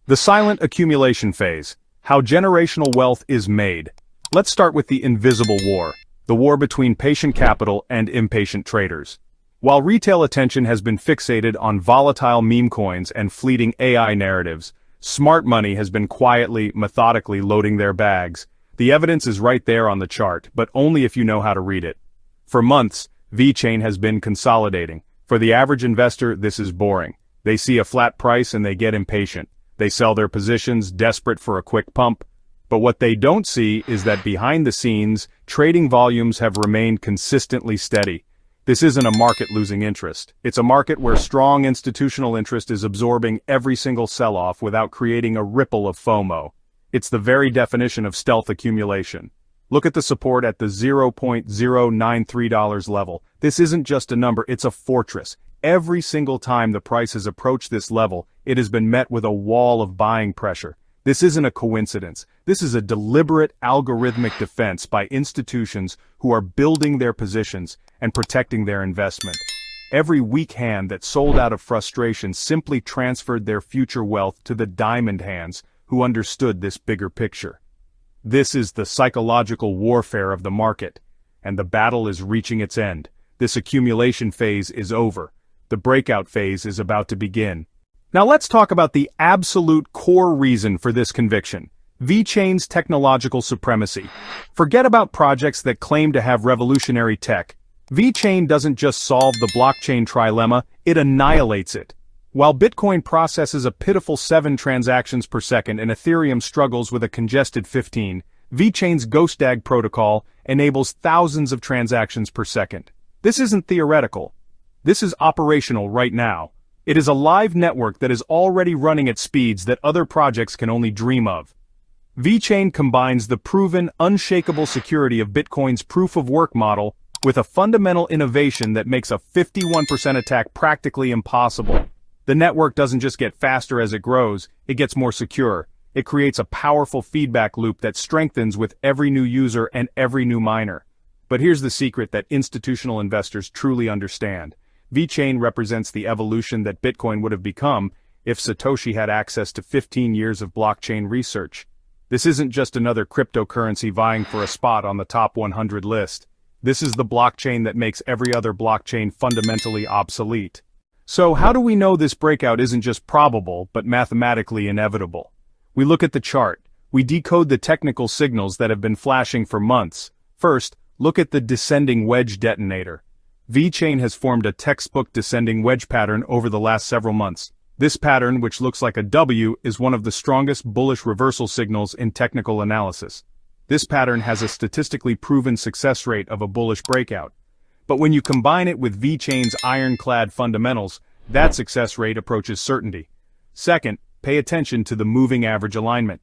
The silent accumulation phase. How generational wealth is made. Let's start with the invisible war. The war between patient capital and impatient traders. While retail attention has been fixated on volatile meme coins and fleeting AI narratives, smart money has been quietly, methodically loading their bags. The evidence is right there on the chart, but only if you know how to read it. For months, Vechain has been consolidating. For the average investor, this is boring. They see a flat price and they get impatient. They sell their positions, desperate for a quick pump. But what they don't see is that behind the scenes, trading volumes have remained consistently steady. This isn't a market losing interest. It's a market where strong institutional interest is absorbing every single sell-off without creating a ripple of FOMO. It's the very definition of stealth accumulation. Look at the support at the $0.093 level. This isn't just a number, it's a fortress. Every single time the price has approached this level, it has been met with a wall of buying pressure. This isn't a coincidence. This is a deliberate algorithmic defense by institutions who are building their positions and protecting their investment. Every weak hand that sold out of frustration simply transferred their future wealth to the diamond hands who understood this bigger picture. This is the psychological warfare of the market, and the battle is reaching its end. This accumulation phase is over. The breakout phase is about to begin. Now let's talk about the absolute core reason for this conviction. Vechain's technological supremacy. Forget about projects that claim to have revolutionary tech. Vechain doesn't just solve the blockchain trilemma, it annihilates it. While Bitcoin processes a pitiful 7 transactions per second and Ethereum struggles with a congested 15, Vechain's GhostDAG protocol enables thousands of transactions per second. This isn't theoretical. This is operational right now. It is a live network that is already running at speeds that other projects can only dream of. Vechain combines the proven, unshakable security of Bitcoin's proof-of-work model with a fundamental innovation that makes a 51% attack practically impossible. The network doesn't just get faster as it grows, it gets more secure. It creates a powerful feedback loop that strengthens with every new user and every new miner. But here's the secret that institutional investors truly understand. Vechain represents the evolution that Bitcoin would have become if Satoshi had access to 15 years of blockchain research. This isn't just another cryptocurrency vying for a spot on the top 100 list. This is the blockchain that makes every other blockchain fundamentally obsolete. So how do we know this breakout isn't just probable, but mathematically inevitable? We look at the chart. We decode the technical signals that have been flashing for months. First, look at the descending wedge detonator. Vechain has formed a textbook descending wedge pattern over the last several months. This pattern, which looks like a W, is one of the strongest bullish reversal signals in technical analysis. This pattern has a statistically proven success rate of a bullish breakout. But when you combine it with Vechain's ironclad fundamentals, that success rate approaches certainty. Second, pay attention to the moving average alignment.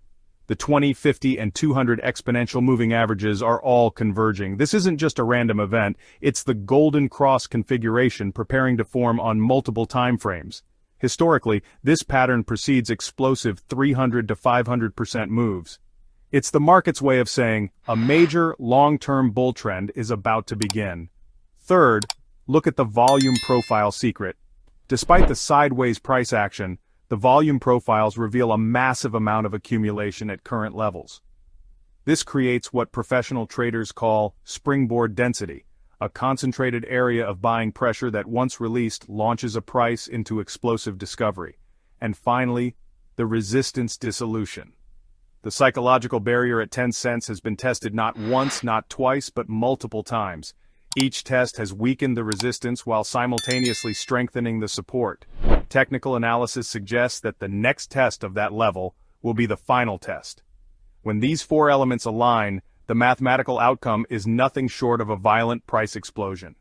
The 20, 50, and 200 exponential moving averages are all converging. This isn't just a random event, it's the golden cross configuration preparing to form on multiple time frames. Historically, this pattern precedes explosive 300 to 500% moves. It's the market's way of saying, a major, long-term bull trend is about to begin. Third, look at the volume profile secret. Despite the sideways price action, the volume profiles reveal a massive amount of accumulation at current levels. This creates what professional traders call springboard density, a concentrated area of buying pressure that once released launches a price into explosive discovery. And finally, the resistance dissolution. The psychological barrier at 10 cents has been tested not once, not twice, but multiple times. Each test has weakened the resistance while simultaneously strengthening the support. Technical analysis suggests that the next test of that level will be the final test. When these 4 elements align, the mathematical outcome is nothing short of a violent price explosion.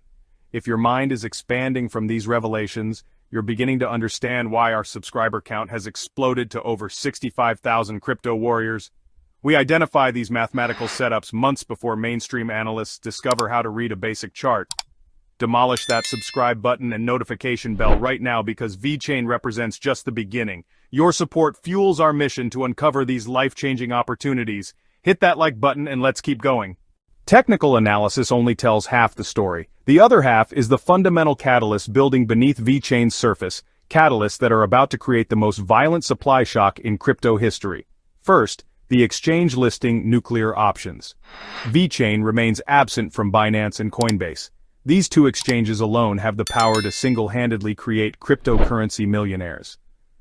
If your mind is expanding from these revelations, you're beginning to understand why our subscriber count has exploded to over 65,000 crypto warriors. We identify these mathematical setups months before mainstream analysts discover how to read a basic chart. Demolish that subscribe button and notification bell right now because Vechain represents just the beginning. Your support fuels our mission to uncover these life-changing opportunities. Hit that like button and let's keep going. Technical analysis only tells half the story. The other half is the fundamental catalyst building beneath Vechain's surface, catalysts that are about to create the most violent supply shock in crypto history. First, the exchange listing nuclear options. Vechain remains absent from Binance and Coinbase. These two exchanges alone have the power to single-handedly create cryptocurrency millionaires.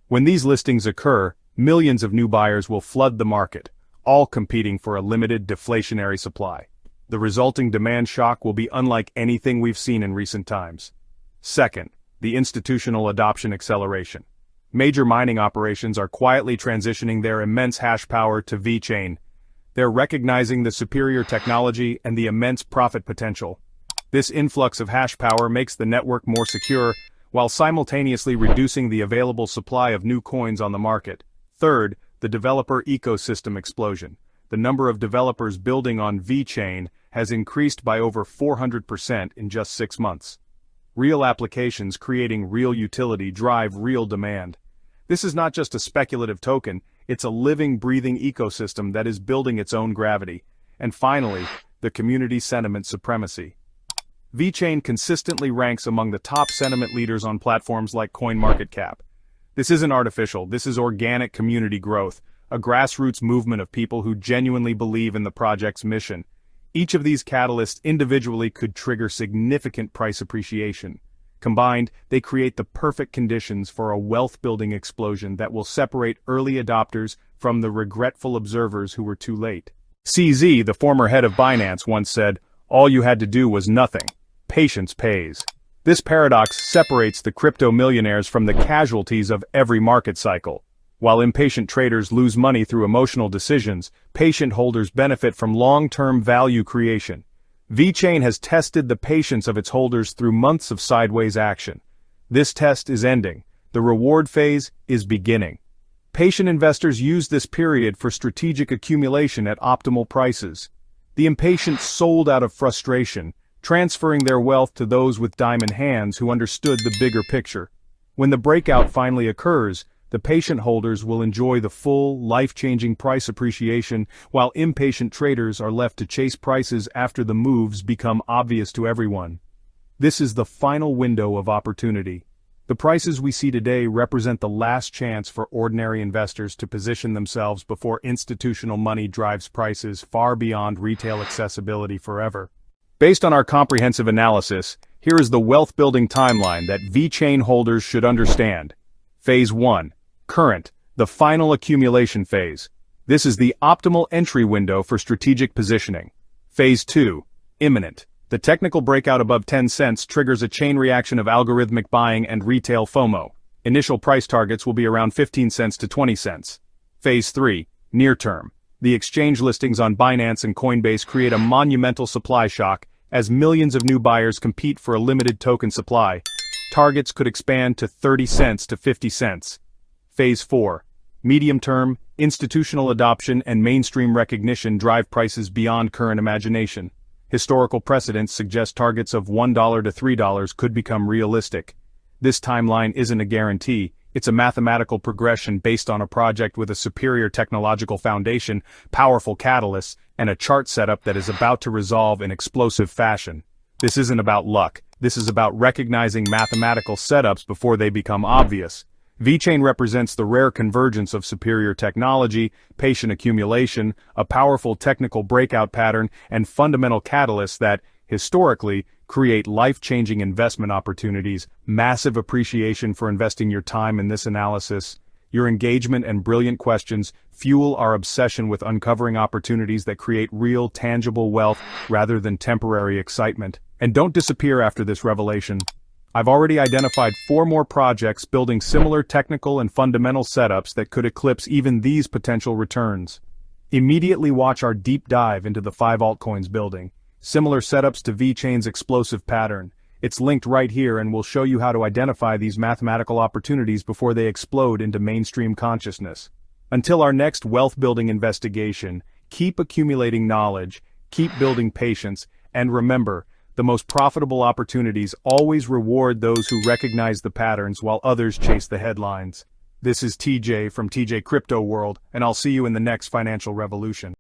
When these listings occur, millions of new buyers will flood the market, all competing for a limited deflationary supply. The resulting demand shock will be unlike anything we've seen in recent times. Second, the institutional adoption acceleration. Major mining operations are quietly transitioning their immense hash power to Vechain. They're recognizing the superior technology and the immense profit potential. This influx of hash power makes the network more secure, while simultaneously reducing the available supply of new coins on the market. Third, the developer ecosystem explosion. The number of developers building on Vechain has increased by over 400% in just 6 months. Real applications creating real utility drive real demand. This is not just a speculative token, it's a living, breathing ecosystem that is building its own gravity. And finally, the community sentiment supremacy. Vechain consistently ranks among the top sentiment leaders on platforms like CoinMarketCap. This isn't artificial, this is organic community growth, a grassroots movement of people who genuinely believe in the project's mission. Each of these catalysts individually could trigger significant price appreciation. Combined, they create the perfect conditions for a wealth-building explosion that will separate early adopters from the regretful observers who were too late. CZ, the former head of Binance, once said, "All you had to do was nothing. Patience pays." This paradox separates the crypto millionaires from the casualties of every market cycle. While impatient traders lose money through emotional decisions, patient holders benefit from long-term value creation. Vechain has tested the patience of its holders through months of sideways action. This test is ending. The reward phase is beginning. Patient investors use this period for strategic accumulation at optimal prices. The impatient sold out of frustration, transferring their wealth to those with diamond hands who understood the bigger picture. When the breakout finally occurs, the patient holders will enjoy the full, life-changing price appreciation, while impatient traders are left to chase prices after the moves become obvious to everyone. This is the final window of opportunity. The prices we see today represent the last chance for ordinary investors to position themselves before institutional money drives prices far beyond retail accessibility forever. Based on our comprehensive analysis, here is the wealth-building timeline that Vechain holders should understand. Phase 1. Current, the final accumulation phase. This is the optimal entry window for strategic positioning. Phase 2. Imminent. The technical breakout above 10 cents triggers a chain reaction of algorithmic buying and retail FOMO. Initial price targets will be around 15 cents to 20 cents. Phase 3. Near term. The exchange listings on Binance and Coinbase create a monumental supply shock as millions of new buyers compete for a limited token supply. Targets could expand to 30 cents to 50 cents. Phase 4. Medium term, institutional adoption and mainstream recognition drive prices beyond current imagination. Historical precedents suggest targets of $1 to $3 could become realistic. This timeline isn't a guarantee, it's a mathematical progression based on a project with a superior technological foundation, powerful catalysts, and a chart setup that is about to resolve in explosive fashion. This isn't about luck, this is about recognizing mathematical setups before they become obvious. Vechain represents the rare convergence of superior technology, patient accumulation, a powerful technical breakout pattern, and fundamental catalysts that, historically, create life-changing investment opportunities. Massive appreciation for investing your time in this analysis. Your engagement and brilliant questions fuel our obsession with uncovering opportunities that create real, tangible wealth rather than temporary excitement. And don't disappear after this revelation. I've already identified 4 more projects building similar technical and fundamental setups that could eclipse even these potential returns. Immediately watch our deep dive into the 5 altcoins building, similar setups to Vechain's explosive pattern. It's linked right here and will show you how to identify these mathematical opportunities before they explode into mainstream consciousness. Until our next wealth-building investigation, keep accumulating knowledge, keep building patience, and remember, the most profitable opportunities always reward those who recognize the patterns while others chase the headlines. This is TJ from TJ Crypto World, and I'll see you in the next financial revolution.